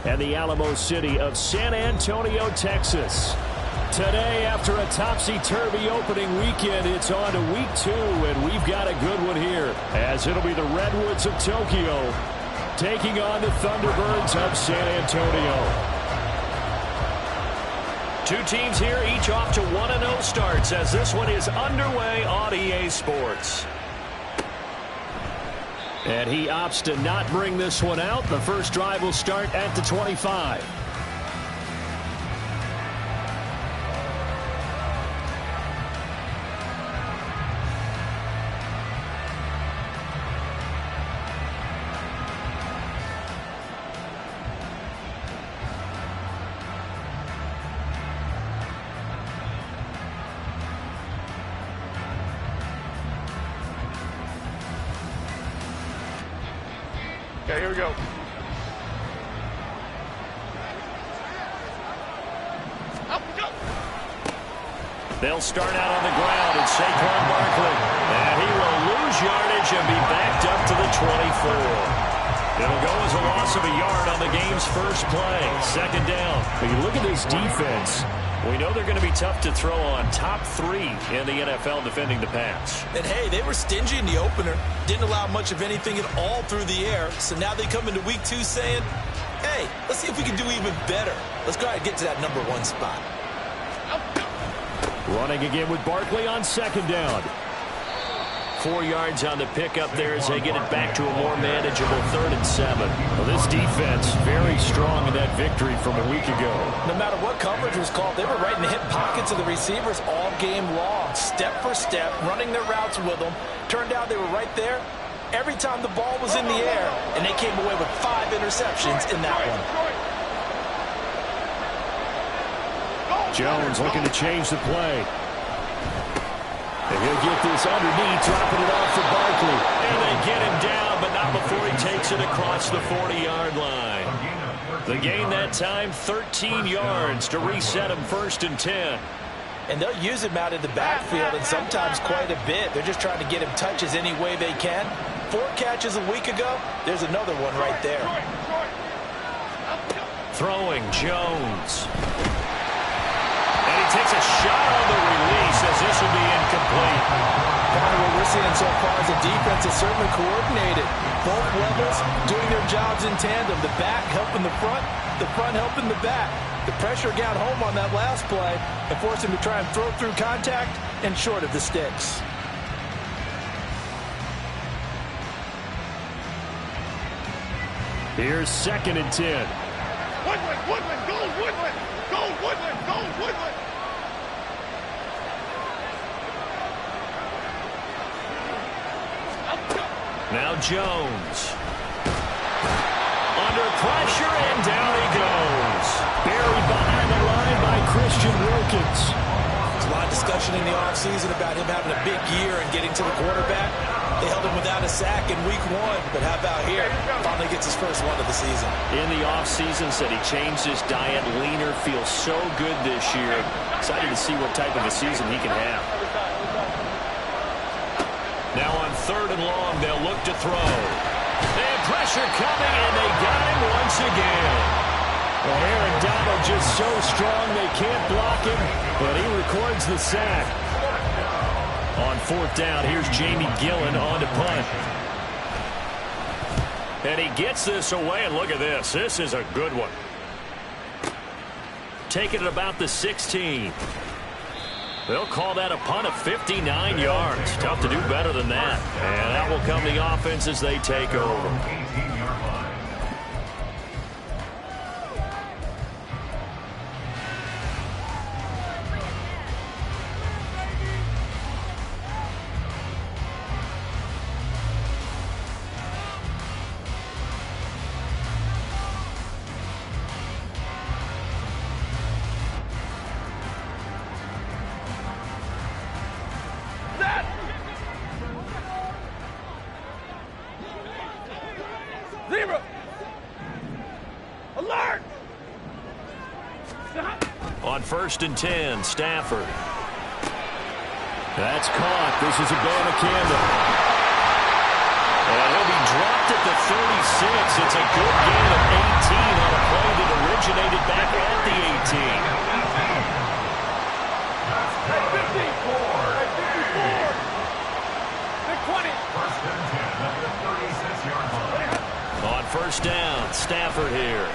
and the Alamo City of San Antonio, Texas. Today, after a topsy-turvy opening weekend, it's on to week 2, and we've got a good one here, as it'll be the Redwoods of Tokyo taking on the Thunderbirds of San Antonio. Two teams here, each off to 1-0 starts, as this one is underway on EA Sports. And he opts to not bring this one out. The first drive will start at the 25. Okay, here we go. They'll start out on the ground, and Saquon Barkley. And he will lose yardage and be backed up to the 24. It'll go as a loss of a yard on the game's first play. Second down. But you look at this defense. We know they're going to be tough to throw on. Top 3 in the NFL defending the pass. And, hey, they were stingy in the opener. Didn't allow much of anything at all through the air. So now they come into week 2 saying, hey, let's see if we can do even better. Let's go ahead and get to that number 1 spot. Running again with Barkley on second down. 4 yards on the pickup there as they get it back to a more manageable 3rd and 7. Well, this defense very strong in that victory from a week ago. No matter what coverage was called, they were right in the hip pockets of the receivers all game long. Step for step, running their routes with them. Turned out they were right there every time the ball was in the air, and they came away with 5 interceptions in that one. Jones looking to change the play. And he'll get this underneath, dropping it off for Barkley. And they get him down, but not before he takes it across the 40-yard line. The gain that time, 13 yards to reset him 1st and 10. And they'll use him out in the backfield, and sometimes quite a bit. They're just trying to get him touches any way they can. 4 catches a week ago. There's another one right there. Throwing Jones. And he takes a shot on the release as this will be incomplete. Part of what we're seeing so far is the defense is certainly coordinated. Both levels doing their jobs in tandem. The back helping the front helping the back. The pressure got home on that last play and forced him to try and throw through contact and short of the sticks. Here's 2nd and 10. Woodland, go Woodland! Go Woodland, go Woodland! Now Jones. Under pressure, and down he goes. Buried behind the line by Christian Wilkins. There's a lot of discussion in the offseason about him having a big year and getting to the quarterback. They held him without a sack in week 1, but how about here? Finally gets his first one of the season. In the offseason, said he changed his diet, leaner, feels so good this year. Excited to see what type of a season he can have. Now on 3rd and long, they'll look to throw. They have pressure coming, and they got him once again. Well, Aaron Donald just so strong they can't block him, but he records the sack. On 4th down, here's Jamie Gillen on to punt. And he gets this away, and look at this. This is a good one. Taking it about the 16. They'll call that a punt of 59 yards. Tough to do better than that. And that will come the offense as they take over. Zero! Alert! On 1st and 10, Stafford. That's caught. This is Abanikanda. And he'll be dropped at the 36. It's a good gain of 18 on a play Stafford here.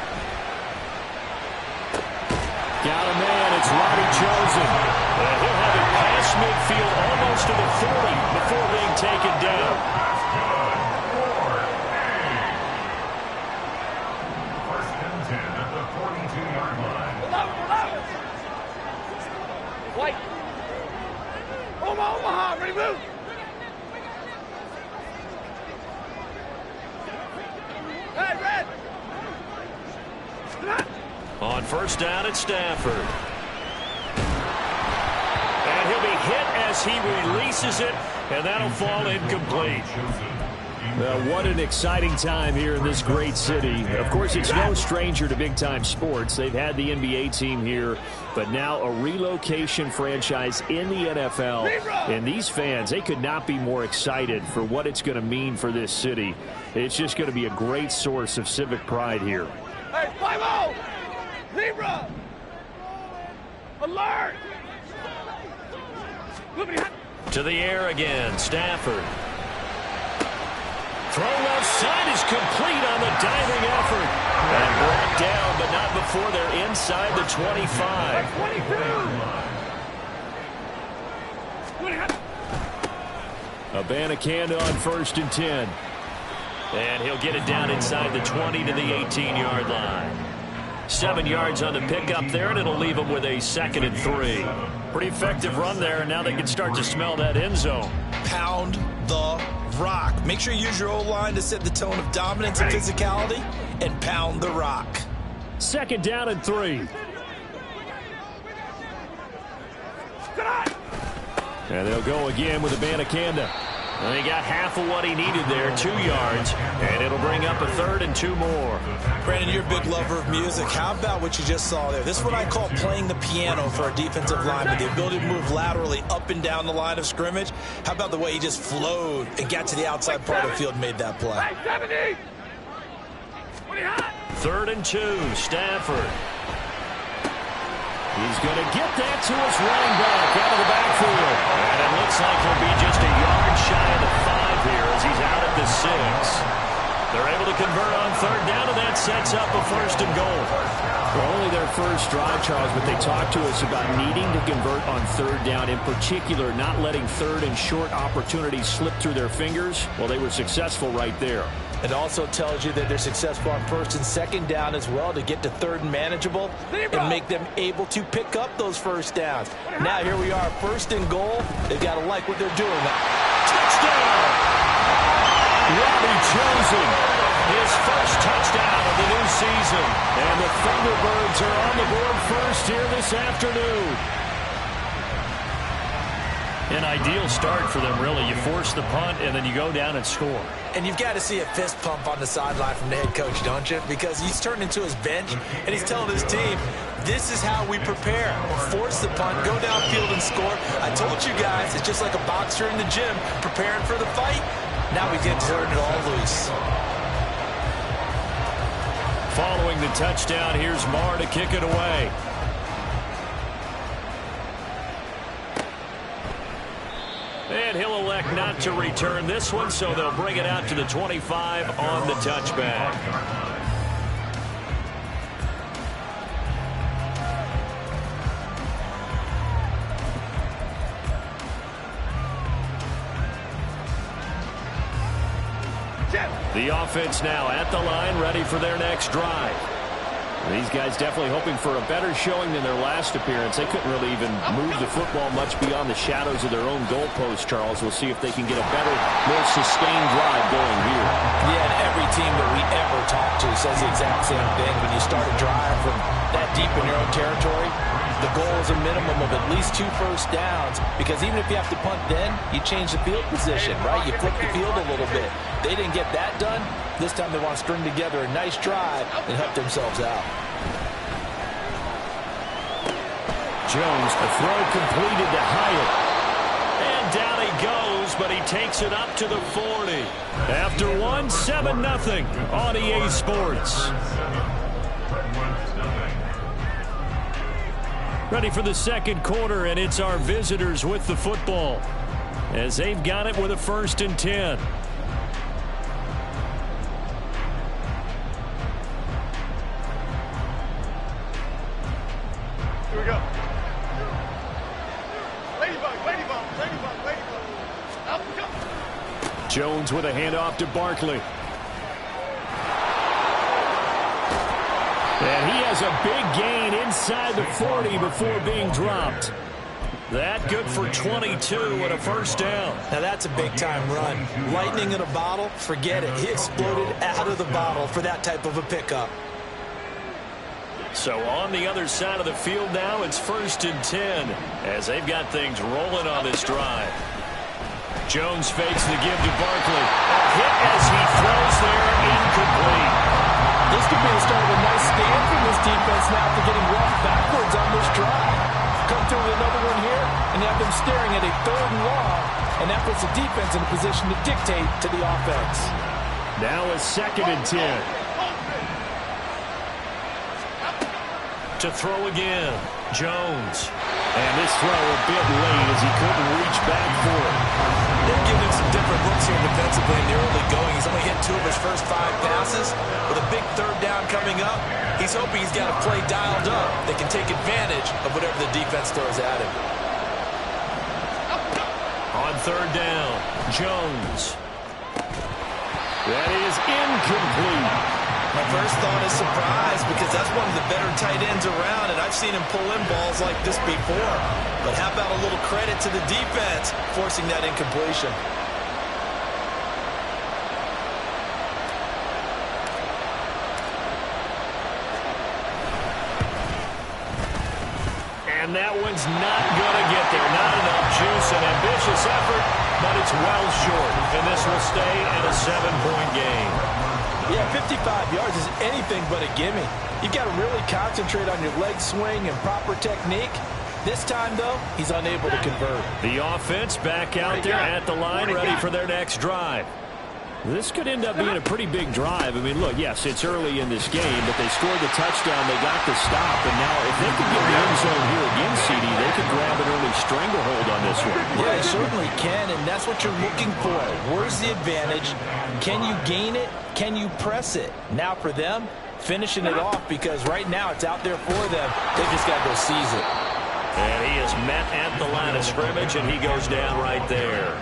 Got a man. It's Robbie Chosen. And he'll have it past midfield almost to the 40 before being taken down. First and 10 at the 42-yard line. White. Omaha, ready, move. Hey, red. On first down at Stafford. And he'll be hit as he releases it, and that'll fall incomplete. Well, what an exciting time here in this great city. Of course, it's no stranger to big-time sports. They've had the NBA team here, but now a relocation franchise in the NFL. And these fans, they could not be more excited for what it's going to mean for this city. It's just going to be a great source of civic pride here. Hey, 5-0! Zebra! Alert! To the air again, Stafford. Throw left side is complete on the diving effort. And brought down, but not before they're inside the 25. 22. Abanikanda on first and 10. And he'll get it down inside the 20 to the 18-yard line. 7 yards on the pickup there, and it'll leave them with a 2nd and 3. Pretty effective run there, and now they can start to smell that end zone. Pound the rock. Make sure you use your O-line to set the tone of dominance and physicality, and pound the rock. 2nd down and 3. And they'll go again with Abanikanda. And he got half of what he needed there, 2 yards, and it'll bring up a 3rd and 2 more. Brandon, you're a big lover of music. How about what you just saw there? This is what I call playing the piano for a defensive lineman, the ability to move laterally up and down the line of scrimmage. How about the way he just flowed and got to the outside part of the field and made that play? 3rd and 2, Stafford. He's going to get that to his running back out of the backfield. And it looks like he'll be just a yard shy of the 5 here as he's out at the 6. They're able to convert on 3rd down, and that sets up a 1st and goal. Well, only their first drive, Charles, but they talked to us about needing to convert on 3rd down, in particular not letting 3rd and short opportunities slip through their fingers. Well, they were successful right there. It also tells you that they're successful on 1st and 2nd down as well to get to 3rd and manageable and make them able to pick up those 1st downs. Now here we are, 1st and goal. They've got to like what they're doing. Touchdown! Robbie Chosen, his first touchdown of the new season. And the Thunderbirds are on the board first here this afternoon. An ideal start for them, really. You force the punt, and then you go down and score. And you've got to see a fist pump on the sideline from the head coach, don't you? Because he's turned into his bench, and he's telling his team, this is how we prepare. Force the punt, go downfield and score. I told you guys, it's just like a boxer in the gym preparing for the fight. Now we get to turn it all loose. Following the touchdown, here's Marr to kick it away. And he'll elect not to return this one, so they'll bring it out to the 25 on the touchback. The offense now at the line, ready for their next drive. These guys definitely hoping for a better showing than their last appearance. They couldn't really even move the football much beyond the shadows of their own goalpost, Charles. We'll see if they can get a better, more sustained drive going here. Yeah, and every team that we ever talk to says the exact same thing. When you start a drive from that deep in your own territory, the goal is a minimum of at least 2 first downs, because even if you have to punt then, you change the field position, right? You flip the field a little bit. They didn't get that done. This time they want to string together a nice drive and help themselves out. Jones, the throw completed to Hyatt. And down he goes, but he takes it up to the 40. After one, 7-0 on EA Sports. Ready for the second quarter, and it's our visitors with the football as they've got it with a 1st and 10. Jones with a handoff to Barkley. And he has a big gain inside the 40 before being dropped. That good for 22 and a first down. Now that's a big-time run. Lightning in a bottle, forget it. He exploded out of the bottle for that type of a pickup. So on the other side of the field now, it's 1st and 10 as they've got things rolling on this drive. Jones fakes the give to Barkley. A hit as he throws there, incomplete. This could be the start of a nice stand from this defense now after getting walked backwards on this drive. Come through with another one here, and you have them staring at a 3rd and long, and that puts the defense in a position to dictate to the offense. Now a 2nd and 10. To throw again, Jones. And this throw a bit late as he couldn't reach back for it. They're giving him some different looks here defensively in the early going. He's only hit 2 of his first 5 passes. With a big 3rd down coming up, he's hoping he's got a play dialed up that can take advantage of whatever the defense throws at him. On 3rd down, Jones. That is incomplete. My first thought is surprise because that's one of the better tight ends around, and I've seen him pull in balls like this before. But how about a little credit to the defense forcing that incompletion? And that one's not going to get there. Not enough juice. An ambitious effort, but it's well short. And this will stay at a 7-point game. Yeah, 55 yards is anything but a gimme. You've got to really concentrate on your leg swing and proper technique. This time, though, he's unable to convert. The offense back out there at the line, ready for their next drive. This could end up being a pretty big drive. I mean, look, yes, it's early in this game, but they scored the touchdown. They got the stop, and now if they could get the end zone here again, CD, they could grab an early stranglehold on this one. Yeah, they certainly can, and that's what you're looking for. Where's the advantage? Can you gain it? Can you press it? Now for them, finishing it off, because right now it's out there for them. They've just got to go seize it. And he is met at the line of scrimmage, and he goes down right there.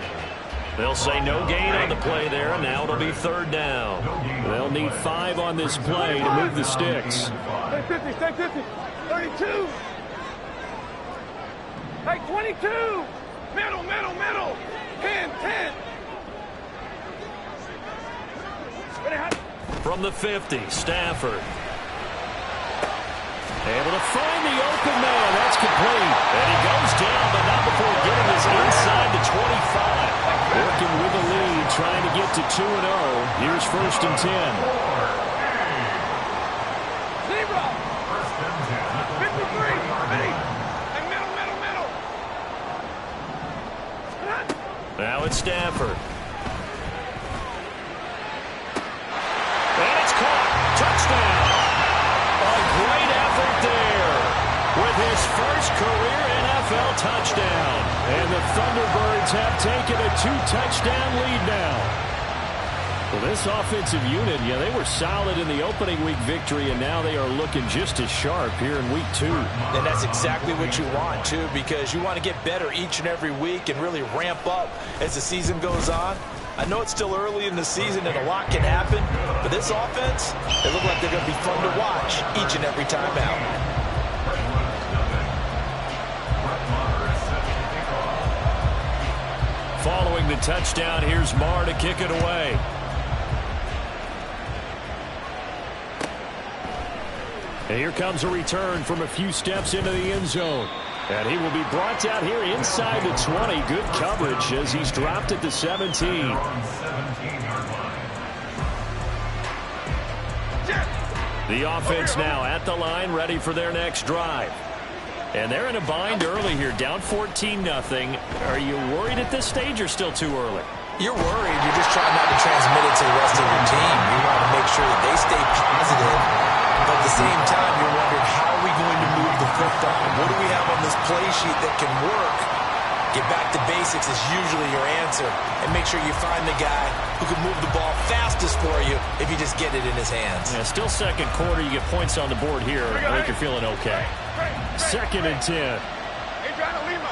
They'll say no gain on the play there, and now it'll be 3rd down. They'll need 5 on this play to move the sticks. Stay 50, stay 50. 32. Hey, 22. Middle, middle, middle. 10, 10. From the 50, Stafford. Able to find the open man. That's complete. And he goes down, but not before getting us inside the 25. Working with the lead, trying to get to 2-0. Here's 1st and 10. Zero. 53. Ready. And middle, middle, middle. Now it's Stafford. And it's caught. Touchdown. A great effort there with his first career NFL touchdown. And the Thunderbirds have taken a 2-touchdown lead now. Well, this offensive unit, yeah, they were solid in the opening week victory, and now they are looking just as sharp here in week 2. And that's exactly what you want, too, because you want to get better each and every week and really ramp up as the season goes on. I know it's still early in the season and a lot can happen, but this offense, they look like they're going to be fun to watch each and every time out. Following the touchdown, here's Marr to kick it away. And here comes a return from a few steps into the end zone. And he will be brought down here inside the 20. Good coverage as he's dropped at the 17. The offense now at the line, ready for their next drive. And they're in a bind early here, down 14-0. Are you worried at this stage or still too early? You're worried. You're just trying not to transmit it to the rest of your team. You want to make sure that they stay positive. But at the same time, you're wondering, how are we going to move the football? What do we have on this play sheet that can work? Get back to basics is usually your answer. And make sure you find the guy who can move the ball fastest for you if you just get it in his hands. Yeah, still second quarter. You get points on the board here. I think you're feeling okay. 2nd and 10. Adriana Lima.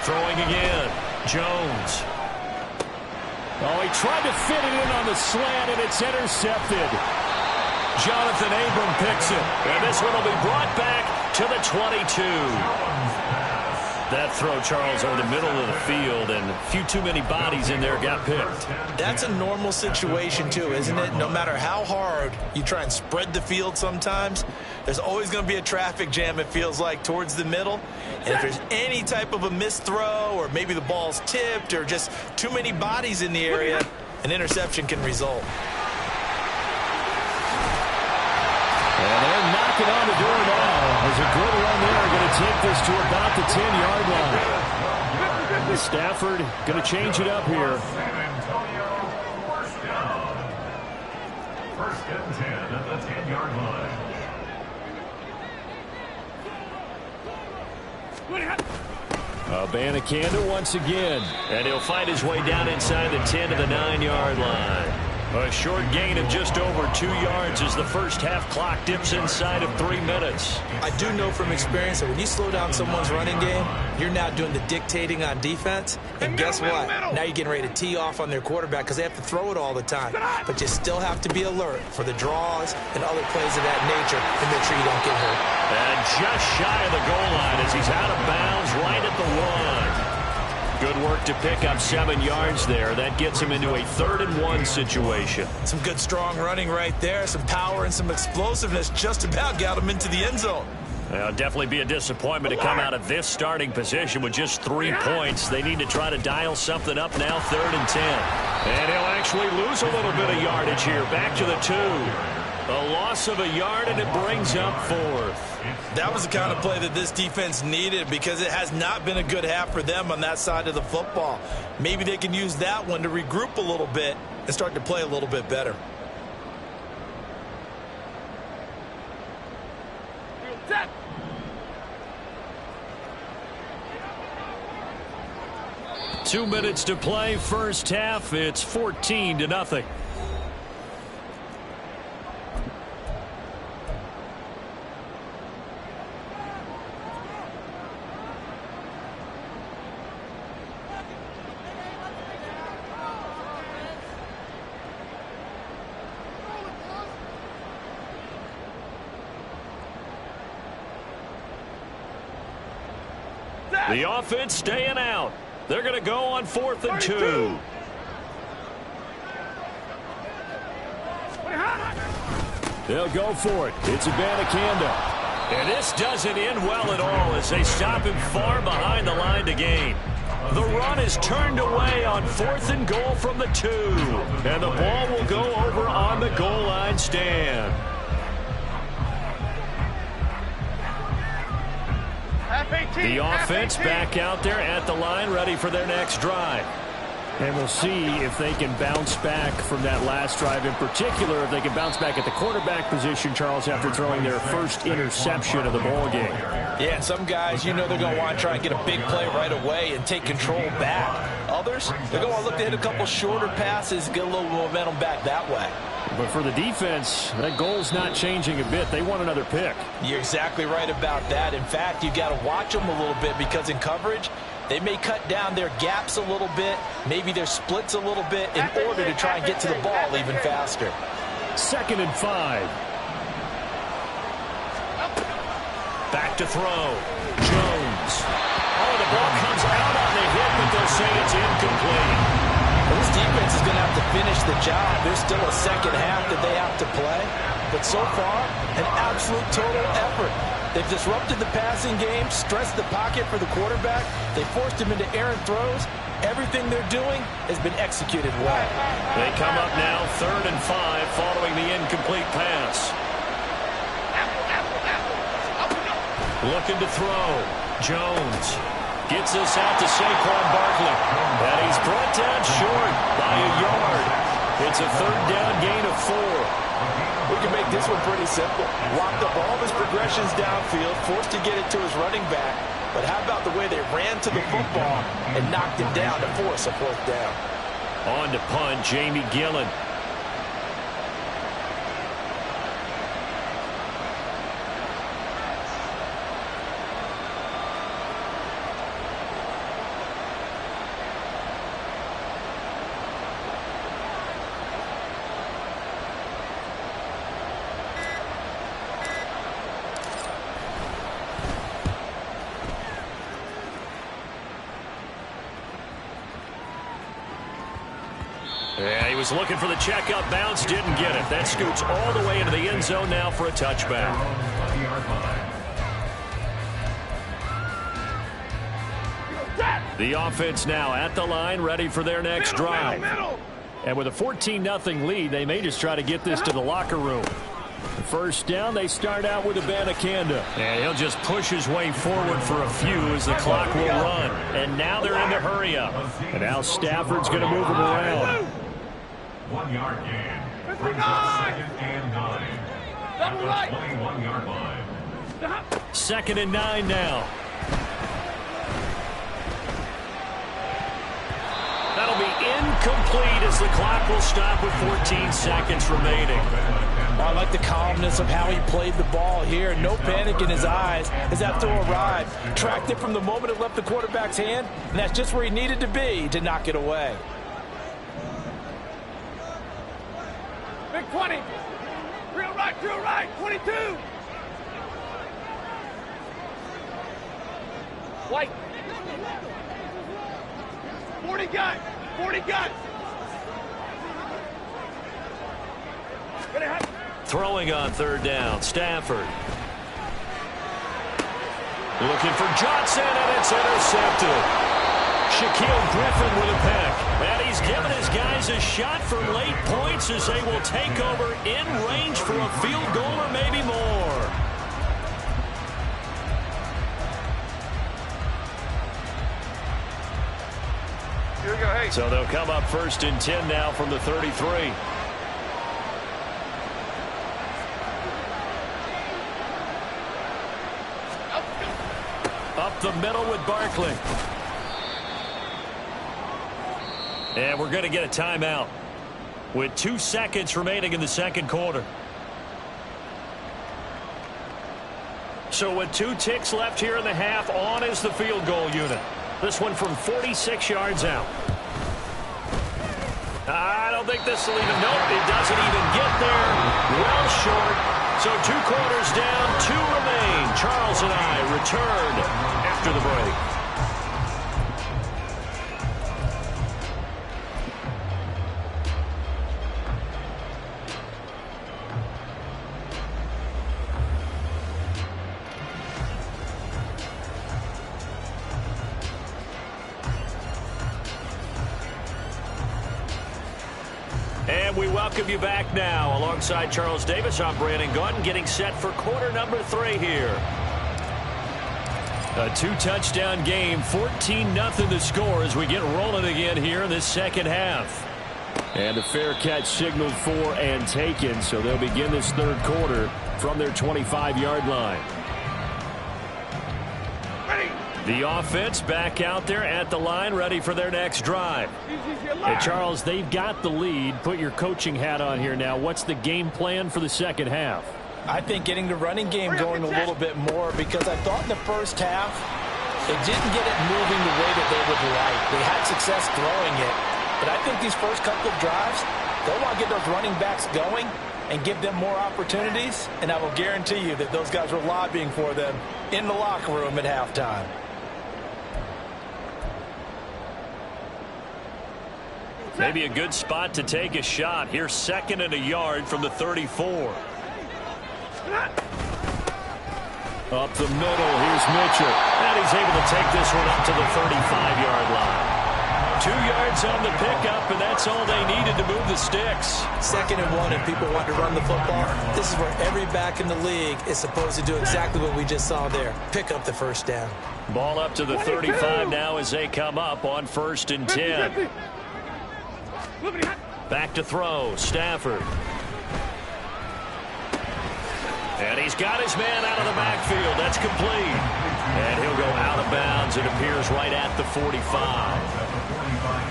Throwing again. Jones. Oh, he tried to fit it in on the slant, and it's intercepted. Jonathan Abram picks it, and this one will be brought back to the 22. That throw, Charles, over the middle of the field, and a few too many bodies in there got picked. That's a normal situation, too, isn't it? No matter how hard you try and spread the field sometimes, there's always going to be a traffic jam, it feels like, towards the middle. And if there's any type of a missed throw, or maybe the ball's tipped, or just too many bodies in the area, an interception can result. And they're knocking on the door now. There's a good run there. Going to take this to about the 10-yard line. Stafford going to change it up here. San Antonio, first and 10 at the 10-yard line. Abanikanda once again. And he'll find his way down inside the 10 to the 9-yard line. A short gain of just over 2 yards as the first half clock dips inside of 3 minutes. I do know from experience that when you slow down someone's running game, you're now doing the dictating on defense. And guess what? Now you're getting ready to tee off on their quarterback because they have to throw it all the time. But you still have to be alert for the draws and other plays of that nature to make sure you don't get hurt. And just shy of the goal line as he's out of bounds right at the 1. Good work to pick up 7 yards there. That gets him into a 3rd and 1 situation. Some good strong running right there. Some power and some explosiveness just about got him into the end zone. It'll definitely be a disappointment to come out of this starting position with just 3 points. They need to try to dial something up now, 3rd and 10. And he'll actually lose a little bit of yardage here. Back to the 2. A loss of a yard, and it brings up 4th. That was the kind of play that this defense needed because it has not been a good half for them on that side of the football. Maybe they can use that one to regroup a little bit and start to play a little bit better. Set. 2 minutes to play, first half. It's 14-0. The offense staying out. They're going to go on 4th and 2. They'll go for it. It's Abanikanda. And this doesn't end well at all as they stop him far behind the line to gain. The run is turned away on 4th and goal from the 2. And the ball will go over on the goal line stand. The offense back out there at the line, ready for their next drive. And we'll see if they can bounce back from that last drive, in particular, if they can bounce back at the quarterback position, Charles, after throwing their first interception of the ball game. Yeah, and some guys, you know they're going to want to try and get a big play right away and take control back. Others, they're going to look to hit a couple shorter passes, get a little momentum back that way. But for the defense, that goal's not changing a bit. They want another pick. You're exactly right about that. In fact, you got to watch them a little bit because in coverage, they may cut down their gaps a little bit, maybe their splits a little bit in order to try and get to the ball even faster. 2nd and 5. Back to throw. Jones. Oh, the ball comes out on the hit, but they'll say it's incomplete. Well, this defense is going to have to finish the job. There's still a second half that they have to play. But so far, an absolute total effort. They've disrupted the passing game, stressed the pocket for the quarterback. They forced him into errant throws. Everything they're doing has been executed well. They come up now, 3rd and 5, following the incomplete pass. Looking to throw. Jones gets this out to Saquon Barkley. And he's brought down short by a yard. It's a 3rd down gain of 4. We can make this one pretty simple. Locked up all his progressions downfield, forced to get it to his running back. But how about the way they ran to the football and knocked him down to force a 4th down? On to punt, Jamie Gillen. was looking for the checkup bounce, didn't get it. That scoots all the way into the end zone now for a touchback. The offense now at the line, ready for their next drive. And with a 14-0 lead, they may just try to get this to the locker room. First down, they start out with Abanikanda. And he'll just push his way forward for a few as the clock will run. And now they're in the hurry up. And now Stafford's going to move him around. 1 yard gain. Brings up 2nd and 9. At the 21-yard line. 2nd and 9 now. That'll be incomplete as the clock will stop with 14 seconds remaining. Well, I like the calmness of how he played the ball here. No panic in his eyes as that throw arrived. Tracked it from the moment it left the quarterback's hand, and that's just where he needed to be to knock it away. Big 20. Real right, 22. White. 40 gun. Throwing on 3rd down, Stafford. Looking for Johnson, and it's intercepted. Shaquille Griffin with a pick. And he's given his guys a shot for late points as they will take over in range for a field goal or maybe more. Here we go, hey. So they'll come up 1st and 10 now from the 33. Up the middle with Barkley. And we're going to get a timeout with 2 seconds remaining in the 2nd quarter. So with 2 ticks left here in the half, on is the field goal unit. This one from 46 yards out. I don't think this will even, nope, it doesn't even get there. Well short. So 2 quarters down, 2 remain. Charles and I return after the break. And we welcome you back now. Alongside Charles Davis, I'm Brandon Gaudin, getting set for quarter number 3 here. A 2-touchdown game, 14-0 the score as we get rolling again here in this 2nd half. And a fair catch signaled for and taken, so they'll begin this 3rd quarter from their 25-yard line. The offense back out there at the line, ready for their next drive. And Charles, they've got the lead. Put your coaching hat on here now. What's the game plan for the 2nd half? I think getting the running game going a little bit more, because I thought in the first half they didn't get it moving the way that they would like. They had success throwing it, but I think these first couple of drives, they'll want to get those running backs going and give them more opportunities, and I will guarantee you that those guys were lobbying for them in the locker room at halftime. Maybe a good spot to take a shot. Here's 2nd and a yard from the 34. Up the middle, here's Mitchell. And he's able to take this one up to the 35-yard line. 2 yards on the pickup, and that's all they needed to move the sticks. 2nd and 1, and people want to run the football. This is where every back in the league is supposed to do exactly what we just saw there. Pick up the 1st down. Ball up to the 35 now as they come up on 1st and 10. Back to throw, Stafford. And he's got his man out of the backfield. That's complete. And he'll go out of bounds. It appears right at the 45.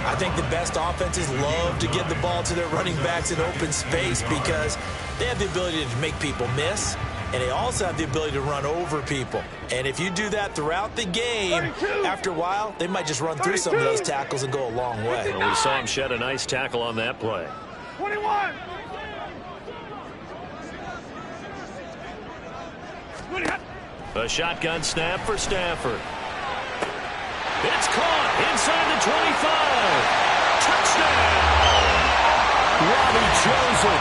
I think the best offenses love to get the ball to their running backs in open space because they have the ability to make people miss, and they also have the ability to run over people. And if you do that throughout the game, after a while, they might just run through some of those tackles and go a long way. Well, we saw him shed a nice tackle on that play. 21. A shotgun snap for Stafford. It's caught inside the 25. Touchdown! Robbie Chosen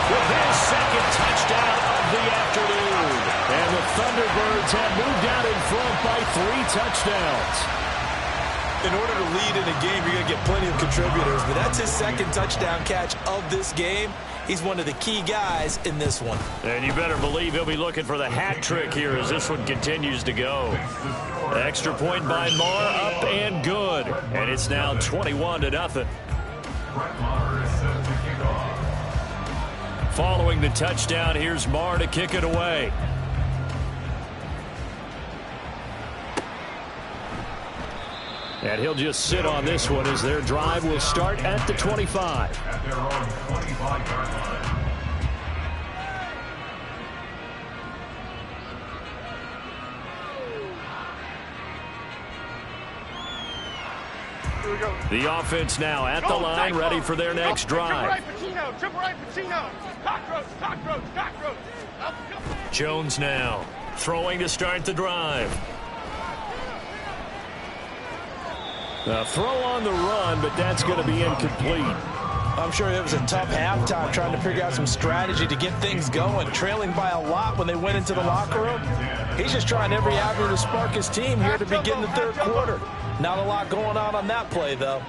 with his second touchdown of the afternoon. And the Thunderbirds have moved out in front by 3 touchdowns. In order to lead in a game, you're going to get plenty of contributors, but that's his second touchdown catch of this game. He's one of the key guys in this one. And you better believe he'll be looking for the hat trick here as this one continues to go. Extra point by Marr, up and good. And it's now 21-0. Following the touchdown, here's Marr to kick it away. And he'll just sit on this one as their drive will start at the 25. At their own 25-yard line. Here we go. The offense now at the line, ready for their next drive. Triple right, Pacino. Cockroach, cockroach, cockroach. Jones now throwing to start the drive. A throw on the run, but that's going to be incomplete. I'm sure it was a tough halftime trying to figure out some strategy to get things going, trailing by a lot when they went into the locker room. He's just trying every avenue to spark his team here to begin the third quarter. Not a lot going on that play, though.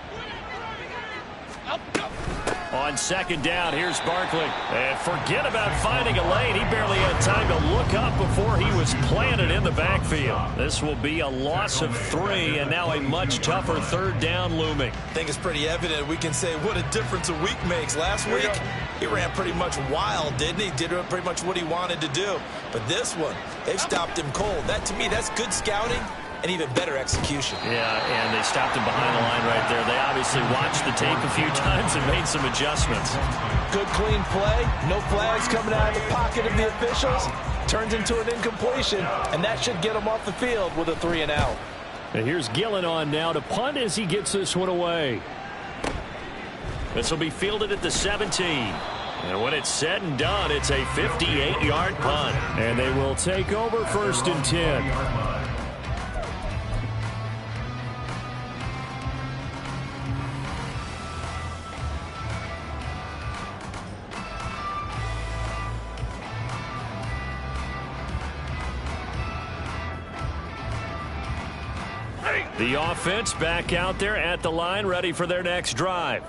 On second down, here's Barkley. And forget about finding a lane. He barely had time to look up before he was planted in the backfield. This will be a loss of 3, and now a much tougher third down looming. I think it's pretty evident. We can say what a difference a week makes. Last week, he ran pretty much wild, didn't he? Did pretty much what he wanted to do. But this one, they've stopped him cold. That, to me, that's good scouting and even better execution. Yeah, and they stopped him behind the line right there. They obviously watched the tape a few times and made some adjustments. Good, clean play. No flags coming out of the pocket of the officials. Turns into an incompletion, and that should get him off the field with a 3-and-out. And here's Gillen on now to punt as he gets this one away. This will be fielded at the 17. And when it's said and done, it's a 58-yard punt. And they will take over 1st and 10. The offense back out there at the line, ready for their next drive.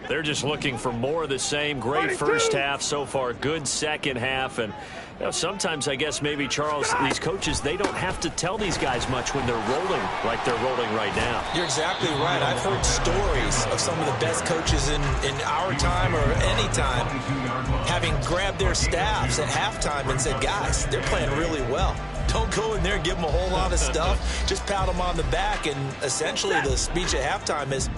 They're just looking for more of the same. Great first half so far, good second half. And you know, sometimes I guess maybe, Charles, these coaches, they don't have to tell these guys much when they're rolling like they're rolling right now. You're exactly right. I've heard stories of some of the best coaches in our time or any time having grabbed their staffs at halftime and said, guys, they're playing really well. Don't go in there and give them a whole lot of stuff. Just pat them on the back, and essentially the speech at halftime is,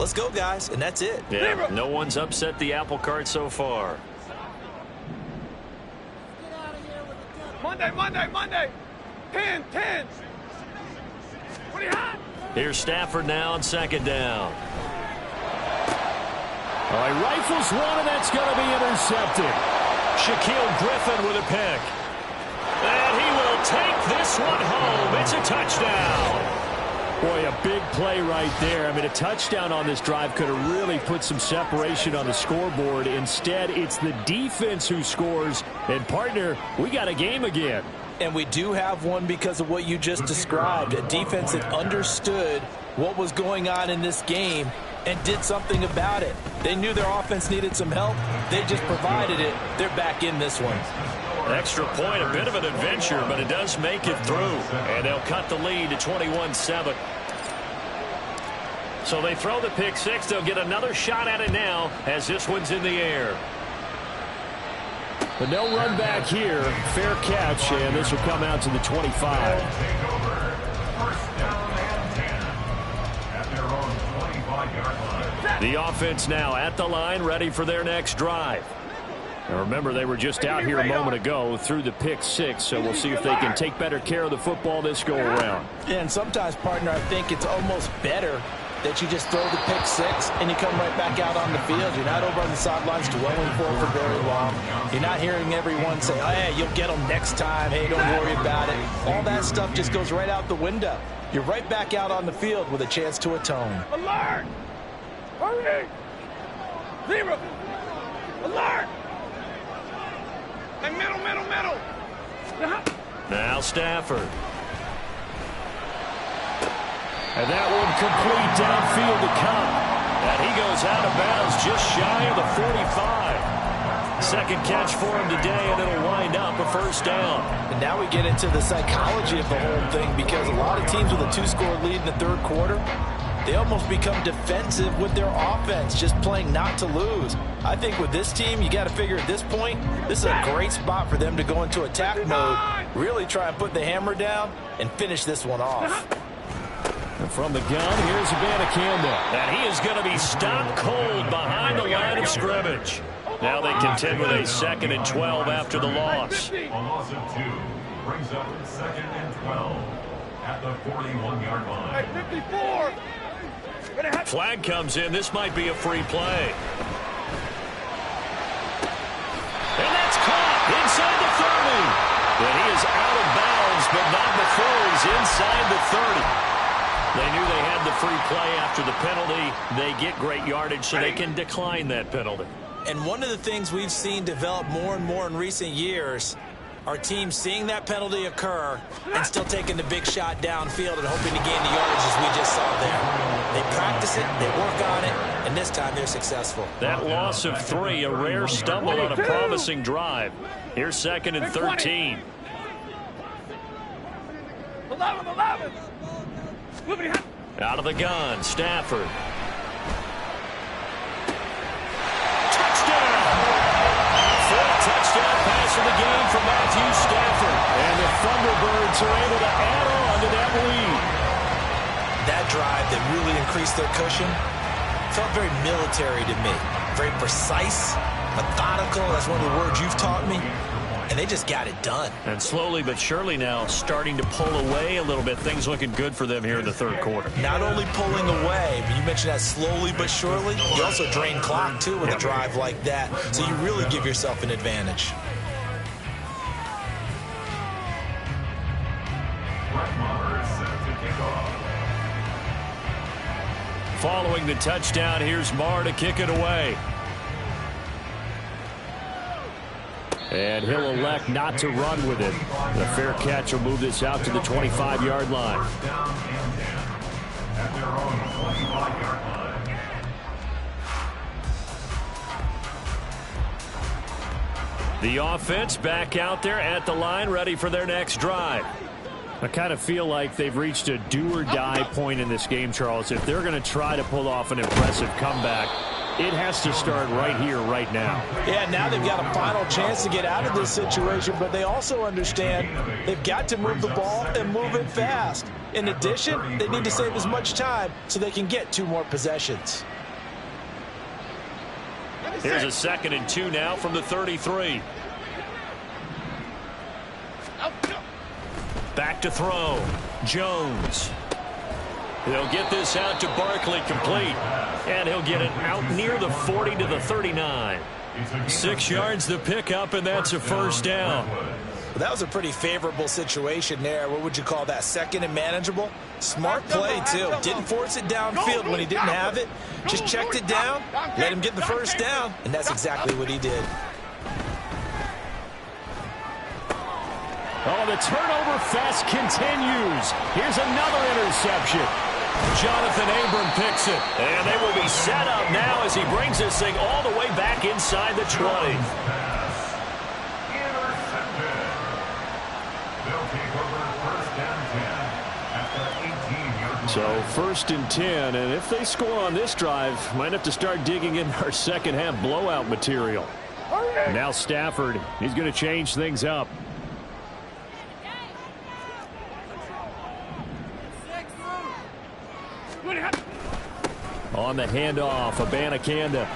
let's go, guys, and that's it. Yeah, no one's upset the apple cart so far. Monday. 10. What are you hot? Here's Stafford now on second down. All right, rifles one, and that's going to be intercepted. Shaquille Griffin with a pick. And he will take this one home. It's a touchdown. Boy, a big play right there. I mean, a touchdown on this drive could have really put some separation on the scoreboard. Instead, it's the defense who scores. And, partner, we got a game again. And we do have one because of what you just described. A defense that understood what was going on in this game and did something about it. They knew their offense needed some help. They just provided it. They're back in this one. Extra point, a bit of an adventure, but it does make it through. And they'll cut the lead to 21-7. So they throw the pick six. They'll get another shot at it now as this one's in the air. But no run back here. Fair catch, and this will come out to the 25. The offense now at the line, ready for their next drive. Now remember, they were just out here a moment ago through the pick six, so we'll see if they can take better care of the football this go-around. Yeah, and sometimes, partner, I think it's almost better that you just throw the pick six and you come right back out on the field. You're not over on the sidelines dwelling for very long. You're not hearing everyone say, oh, hey, you'll get them next time. Hey, don't worry about it. All that stuff just goes right out the window. You're right back out on the field with a chance to atone. Alert! Hurry! 0. Alert! Hey, middle. Now Stafford. And that one complete downfield to Cup. And he goes out of bounds just shy of the 45. Second catch for him today, and it'll wind up a first down. And now we get into the psychology of the whole thing, because a lot of teams with a 2-score lead in the third quarter, they almost become defensive with their offense, just playing not to lose. I think with this team, you got to figure at this point, this is a great spot for them to go into attack mode, really try and put the hammer down and finish this one off. And from the gun, here's Abanikanda. And he is going to be stopped cold behind the line of scrimmage. Now they contend with a 2nd and 12 after the loss. A loss of 2 brings up 2nd and 12 at the 41-yard line. Hey, 54. Flag comes in. This might be a free play. And that's caught inside the 30. And he is out of bounds, but not before he's inside the 30. They knew they had the free play after the penalty. They get great yardage, so they can decline that penalty. And one of the things we've seen develop more and more in recent years are teams seeing that penalty occur and still taking the big shot downfield and hoping to gain the yardage as we just saw there. They practice it, they work on it, and this time they're successful. That loss of 3, a rare stumble on a promising drive. Here's 2nd and 13. 11. Out of the gun, Stafford. Touchdown pass of the game for Matthew Stafford. And the Thunderbirds are able to add on to that lead. That drive that really increased their cushion felt very military to me. Very precise, methodical. That's one of the words you've taught me. And they just got it done. And slowly but surely now starting to pull away a little bit. Things looking good for them here in the third quarter. Not only pulling away, but you mentioned that slowly but surely. You also drain clock, too, with a drive like that. So you really give yourself an advantage. Following the touchdown, here's Marr to kick it away. And he'll elect not to run with it. The fair catch will move this out to the 25-yard line. The offense back out there at the line, ready for their next drive. I kind of feel like they've reached a do-or-die point in this game, Charles. If they're going to try to pull off an impressive comeback, it has to start right here, right now. Yeah, now they've got a final chance to get out of this situation, but they also understand they've got to move the ball and move it fast. In addition, they need to save as much time so they can get 2 more possessions. Here's a 2nd and 2 now from the 33. Back to throw. Jones. They'll get this out to Barkley, complete. And he'll get it out near the 40 to the 39. 6 yards the pickup, and that's a first down. Well, that was a pretty favorable situation there. What would you call that? 2nd and manageable? Smart play, too. Didn't force it downfield when he didn't have it. Just checked it down, let him get the first down, and that's exactly what he did. Oh, the turnover fest continues. Here's another interception. Jonathan Abram picks it. And they will be set up now as he brings this thing all the way back inside the 20. So 1st and 10, and if they score on this drive, might have to start digging in our second half blowout material. Now Stafford, he's going to change things up. On the handoff, Abanikanda.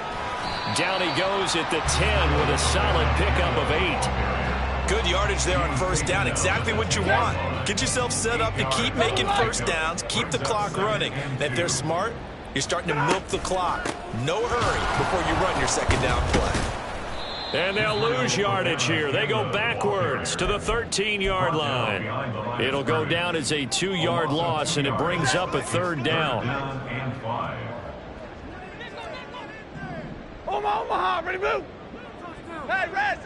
Down he goes at the 10 with a solid pickup of 8. Good yardage there on first down. Exactly what you want. Get yourself set up to keep making first downs, keep the clock running. And if they're smart, you're starting to milk the clock. No hurry before you run your second down play. And they'll lose yardage here. They go backwards to the 13-yard line. It'll go down as a 2-yard loss, and it brings up a 3rd down. Omaha, ready to move. Hey, Rez!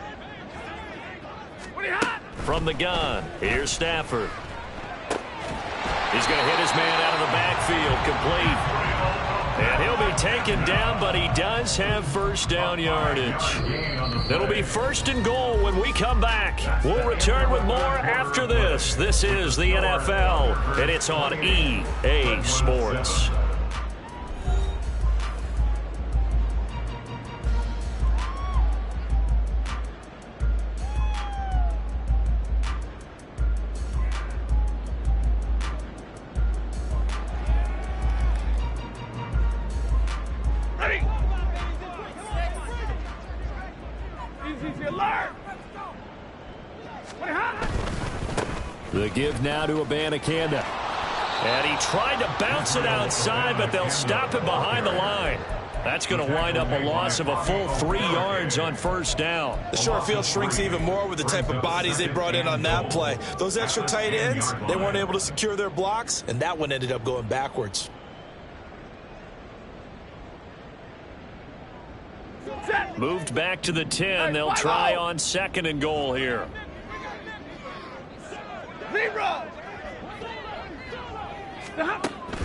What are you hot? From the gun, here's Stafford. He's going to hit his man out of the backfield, complete. And he'll be taken down, but he does have first down yardage. It'll be 1st and goal when we come back. We'll return with more after this. This is the NFL, and it's on EA Sports. The give now to Abanikanda. And he tried to bounce it outside, but they'll stop him behind the line. That's going to wind up a loss of a full 3 yards on first down. The short field shrinks even more with the type of bodies they brought in on that play. Those extra tight ends, they weren't able to secure their blocks, and that one ended up going backwards. Moved back to the 10. They'll try on 2nd and goal here.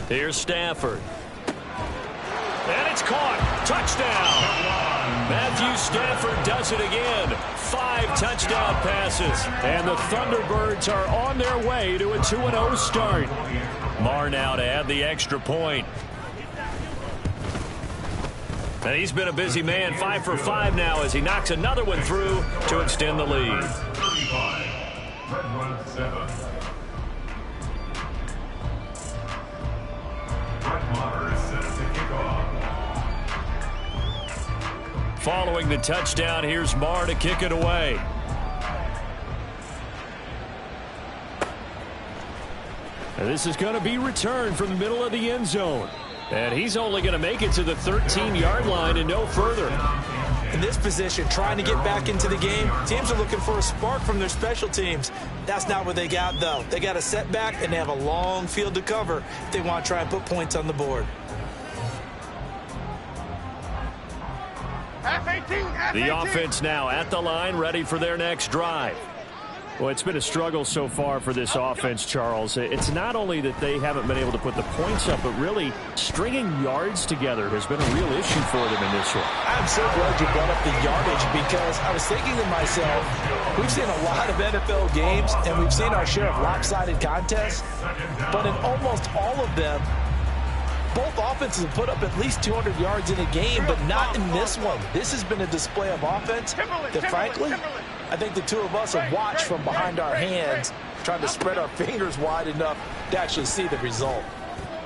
Here's Stafford. And it's caught. Touchdown. Matthew Stafford does it again. 5 touchdown passes. And the Thunderbirds are on their way to a 2-0 start. Marr now to add the extra point. And he's been a busy man. 5 for 5 now as he knocks another one through to extend the lead. 35. Red run 7. Brett Maher is set to kick off. Following the touchdown, here's Marr to kick it away. And this is going to be returned from the middle of the end zone. And he's only going to make it to the 13-yard line and no further. In this position, trying to get back into the game, teams are looking for a spark from their special teams. That's not what they got, though. They got a setback, and they have a long field to cover if they want to try and put points on the board. The offense now at the line, ready for their next drive. Well, it's been a struggle so far for this offense, Charles. It's not only that they haven't been able to put the points up, but really stringing yards together has been a real issue for them in this one. I'm so glad you brought up the yardage because I was thinking to myself, we've seen a lot of NFL games and we've seen our share of lopsided contests, but in almost all of them, both offenses have put up at least 200 yards in a game, but not in this one. This has been a display of offense that, frankly, I think the two of us have watched from behind our hands, trying to spread our fingers wide enough to actually see the result.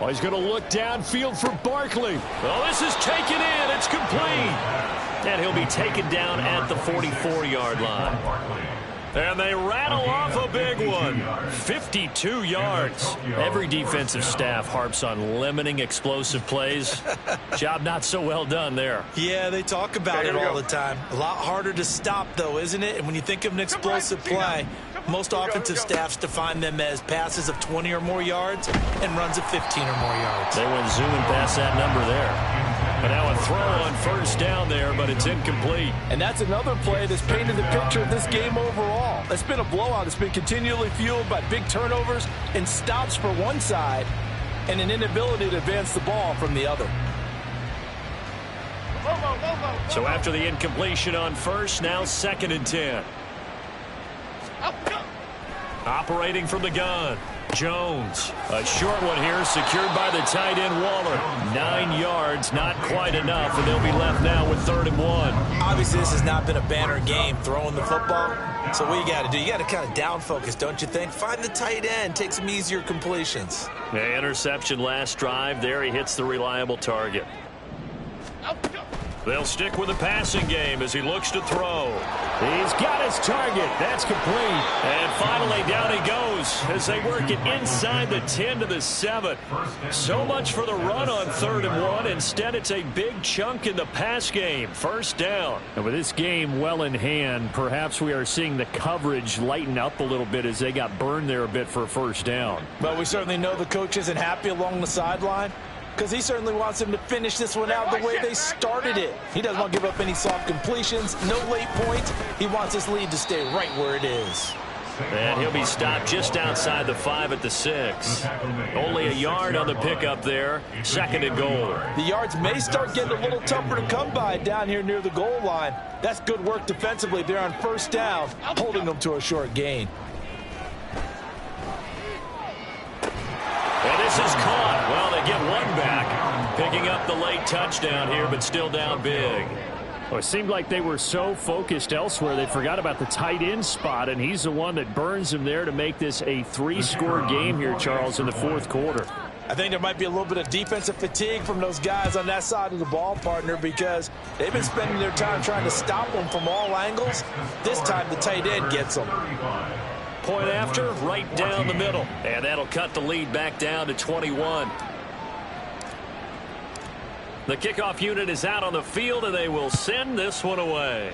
Well, he's going to look downfield for Barkley. Well, this is taken in. It's complete. And he'll be taken down at the 44-yard line. And they rattle off a big one. 52 yards. Every defensive staff harps on limiting explosive plays. Job not so well done there. Yeah, they talk about it all the time. A lot harder to stop, though, isn't it? And when you think of an explosive play, most offensive staffs define them as passes of 20 or more yards and runs of 15 or more yards. They went zooming past that number there. But now a throw on first down there, but it's incomplete. And that's another play that's painted the picture of this game overall. It's been a blowout. It's been continually fueled by big turnovers and stops for one side and an inability to advance the ball from the other. So after the incompletion on first, now 2nd and 10. Operating from the gun. Jones, a short one here, secured by the tight end Waller. 9 yards, not quite enough, and they'll be left now with 3rd and 1. Obviously, this has not been a banner game throwing the football. So what you got to do, you got to kind of down focus, don't you think? Find the tight end, take some easier completions. The interception last drive. There he hits the reliable target. They'll stick with the passing game as he looks to throw. He's got his target. That's complete. And finally, down he goes as they work it inside the 10 to the 7. So much for the run on 3rd and 1. Instead, it's a big chunk in the pass game. First down. And with this game well in hand, perhaps we are seeing the coverage lighten up a little bit as they got burned there a bit for a first down. Well, we certainly know the coach isn't happy along the sideline. But I think the coach is going to because he certainly wants them to finish this one out the way they started it. He doesn't want to give up any soft completions, no late points. He wants his lead to stay right where it is. And he'll be stopped just outside the 5 at the 6. Only a yard on the pickup there. 2nd and goal. The yards may start getting a little tougher to come by down here near the goal line. That's good work defensively. They're on 1st down, holding them to a short gain. And this is caught. Well, they get one back. Picking up the late touchdown here, but still down big. Well, it seemed like they were so focused elsewhere they forgot about the tight end spot, and he's the one that burns him there to make this a 3-score game here, Charles, in the 4th quarter. I think there might be a little bit of defensive fatigue from those guys on that side of the ball, partner, because they've been spending their time trying to stop them from all angles. This time the tight end gets them. Point after, right down the middle. And that'll cut the lead back down to 21. The kickoff unit is out on the field, and they will send this one away.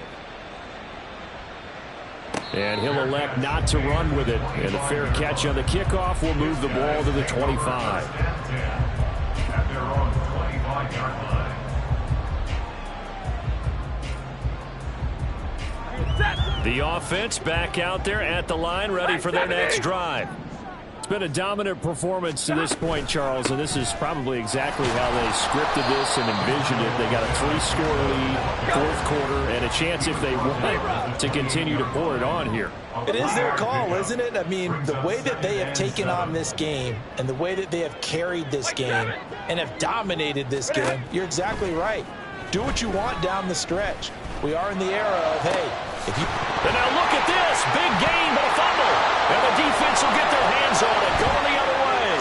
And he'll elect not to run with it. And a fair catch on the kickoff will move the ball to the 25. At their own 25-yard line. The offense back out there at the line, ready for their next drive. It's been a dominant performance to this point, Charles, and this is probably exactly how they scripted this and envisioned it. They got a 3-score lead, 4th quarter, and a chance if they want to continue to pour it on here. It is their call, isn't it? I mean, the way that they have taken on this game and the way that they have carried this game and have dominated this game, you're exactly right. Do what you want down the stretch. We are in the era of, hey, if you... And now look at this. Big gain, but a fumble. And the defense will get their hands on it. Going the other way.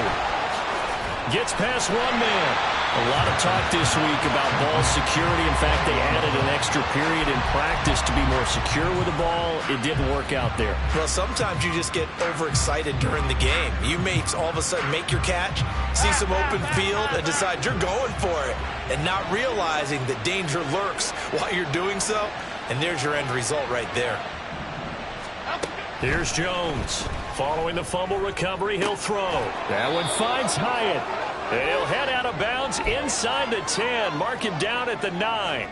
Gets past one man. A lot of talk this week about ball security. In fact, they added an extra period in practice to be more secure with the ball. It didn't work out there. Well, sometimes you just get overexcited during the game. You may all of a sudden make your catch, see some open field, and decide you're going for it, and not realizing that danger lurks while you're doing so. And there's your end result right there. Here's Jones. Following the fumble recovery, he'll throw. That one finds Hyatt. And he'll head out of bounds inside the 10. Mark him down at the 9.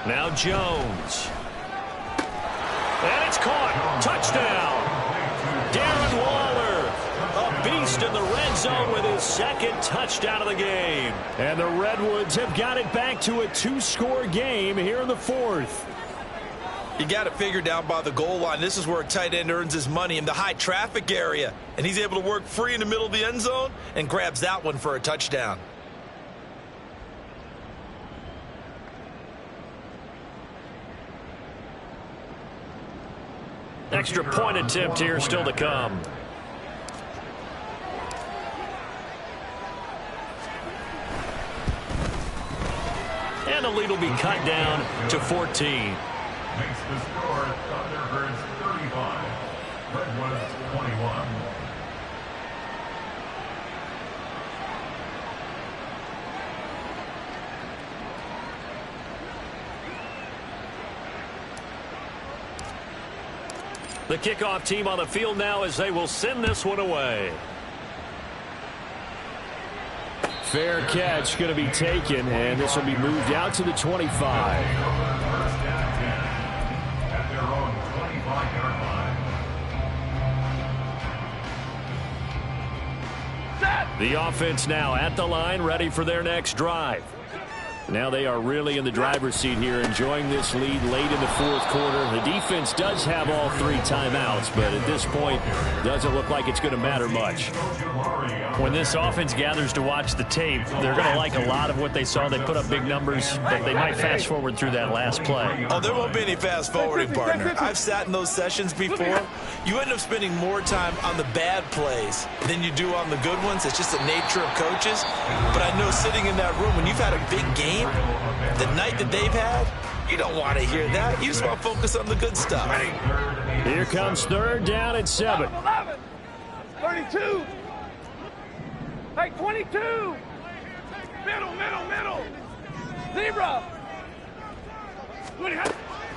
Now Jones. And it's caught. Touchdown. Darren Waller, a beast in the red zone with his 2nd touchdown of the game. And the Redwoods have got it back to a 2-score game here in the 4th. You got it figured down by the goal line. This is where a tight end earns his money, in the high traffic area. And he's able to work free in the middle of the end zone and grabs that one for a touchdown. Extra point attempt here still to come. And the lead will be cut down to 14. Makes the score Thunderbirds 35, Redwoods 21. The kickoff team on the field now as they will send this one away. Fair catch going to be taken, and this will be moved out to the 25. First down 10 at their own 25-yard line. The offense now at the line, ready for their next drive. Now they are really in the driver's seat here, enjoying this lead late in the 4th quarter. The defense does have all 3 timeouts, but at this point, doesn't look like it's going to matter much. When this offense gathers to watch the tape, they're going to like a lot of what they saw. They put up big numbers, but they might fast forward through that last play. Oh, there won't be any fast forwarding, partner. I've sat in those sessions before. You end up spending more time on the bad plays than you do on the good ones. It's just the nature of coaches. But I know sitting in that room, when you've had a big game, the night that they've had, you don't want to hear that. You just want to focus on the good stuff. Here comes 3rd down and 7. 32. Hey, 22! Middle! Zebra!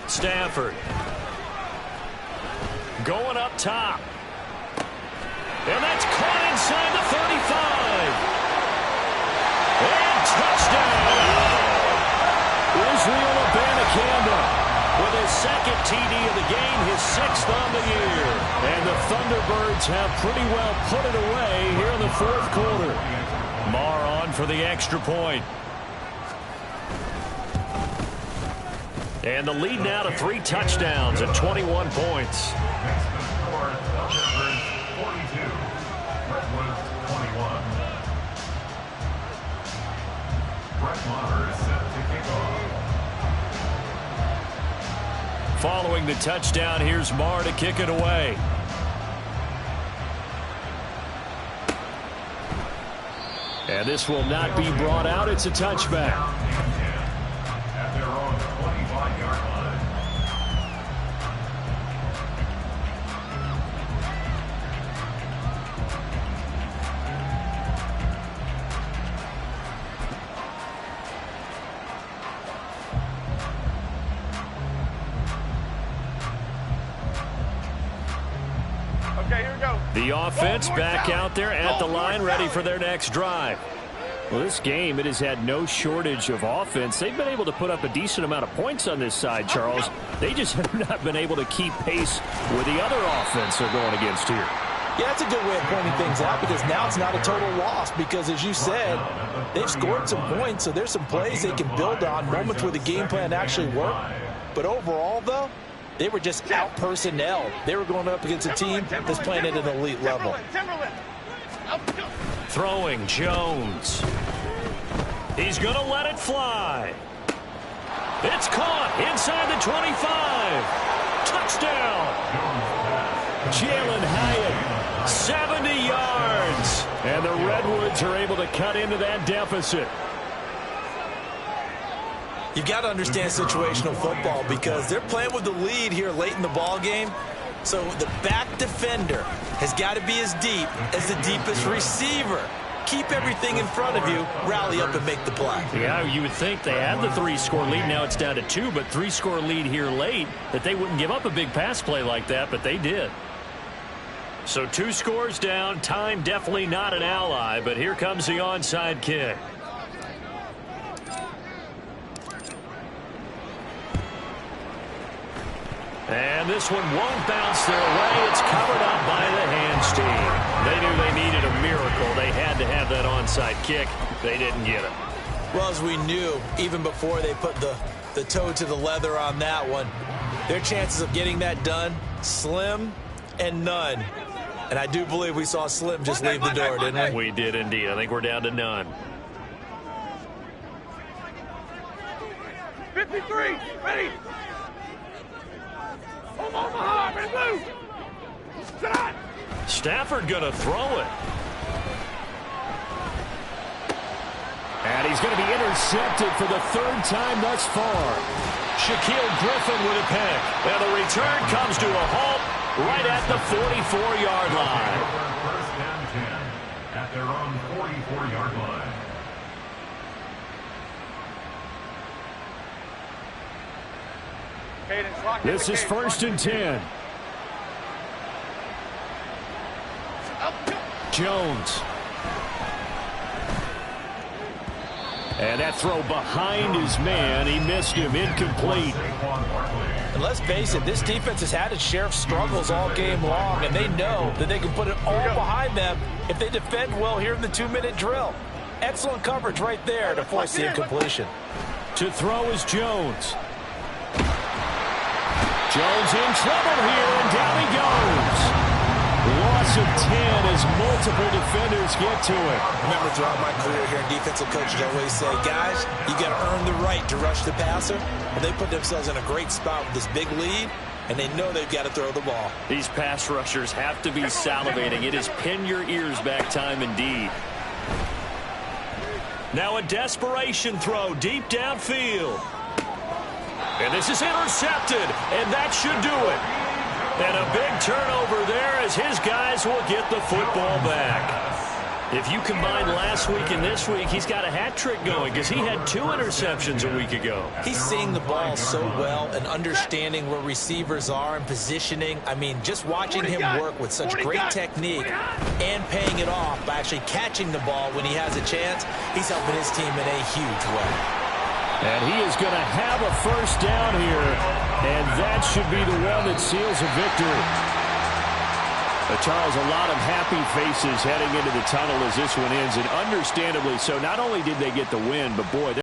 Stafford. Going up top. And that's caught inside the 35. And touchdown! Israel Abanikanda with his second TD of the game, his 6th on the year. And the Thunderbirds have pretty well put it away here in the 4th quarter. Marr on for the extra point. And the lead now to 3 touchdowns and 21 points. Next to score, Thunderbirds 42, Redwoods 21. Brett Maher is set to kick off. Following the touchdown, here's Marr to kick it away. And this will not be brought out. It's a touchback. At their own 25-yard line. Okay, here we go. The offense back out there at the line, ready for their next drive. Well, this game, it has had no shortage of offense. They've been able to put up a decent amount of points on this side, Charles. They just have not been able to keep pace with the other offense they're going against here. Yeah, that's a good way of pointing things out because now it's not a total loss because, as you said, they've scored some points, so there's some plays they can build on, moments where the game plan actually worked. But overall, though, they were just out-personnel. They were going up against a team that's playing at an elite level. Throwing Jones. He's going to let it fly. It's caught inside the 25. Touchdown. Jalen Hyatt, 70 yards. And the Redwoods are able to cut into that deficit. You've got to understand situational football because they're playing with the lead here late in the ball game. So the back defender has got to be as deep as the deepest receiver. Keep everything in front of you, rally up and make the play. Yeah, you would think they had the 3-score lead. Now it's down to 2, but 3-score lead here late, that they wouldn't give up a big pass play like that, but they did. So 2 scores down. Time definitely not an ally, but here comes the onside kick. And this one won't bounce their way. It's covered up by the hands team. They knew they needed a miracle. They had to have that onside kick. They didn't get it. Well, as we knew, even before they put the toe to the leather on that one, their chances of getting that done, slim and none. And I do believe we saw Slim just leave the door, didn't we? We did indeed. I think we're down to none. 53, ready. Omaha, ready, move. Sit on. Stafford going to throw it. And he's going to be intercepted for the 3rd time thus far. Shaquille Griffin with a pick. And the return comes to a halt right at the 44-yard line. First down 10 at their own 44-yard line. This is 1st and 10. Jones. And that throw behind his man. He missed him. Incomplete. And let's face it, this defense has had its share of struggles all game long, and they know that they can put it all behind them if they defend well here in the 2-minute drill. Excellent coverage right there to force the incompletion. To throw is Jones. Jones in trouble here, and down he goes. Loss of 10 as multiple defenders get to it. Remember, throughout my career here in defensive coaches, I always say, guys, you got to earn the right to rush the passer. And they put themselves in a great spot with this big lead, and they know they've got to throw the ball. These pass rushers have to be salivating. It is pin your ears back time indeed. Now a desperation throw deep downfield. And this is intercepted, and that should do it. And a big turnover there as his guys will get the football back. If you combine last week and this week, he's got a hat trick going because he had 2 interceptions a week ago. He's seeing the ball so well and understanding where receivers are and positioning. I mean, just watching him work with such great technique and paying it off by actually catching the ball when he has a chance, he's helping his team in a huge way. And he is going to have a first down here, and that should be the one that seals a victory. Charles, a lot of happy faces heading into the tunnel as this one ends, and understandably so. Not only did they get the win, but boy,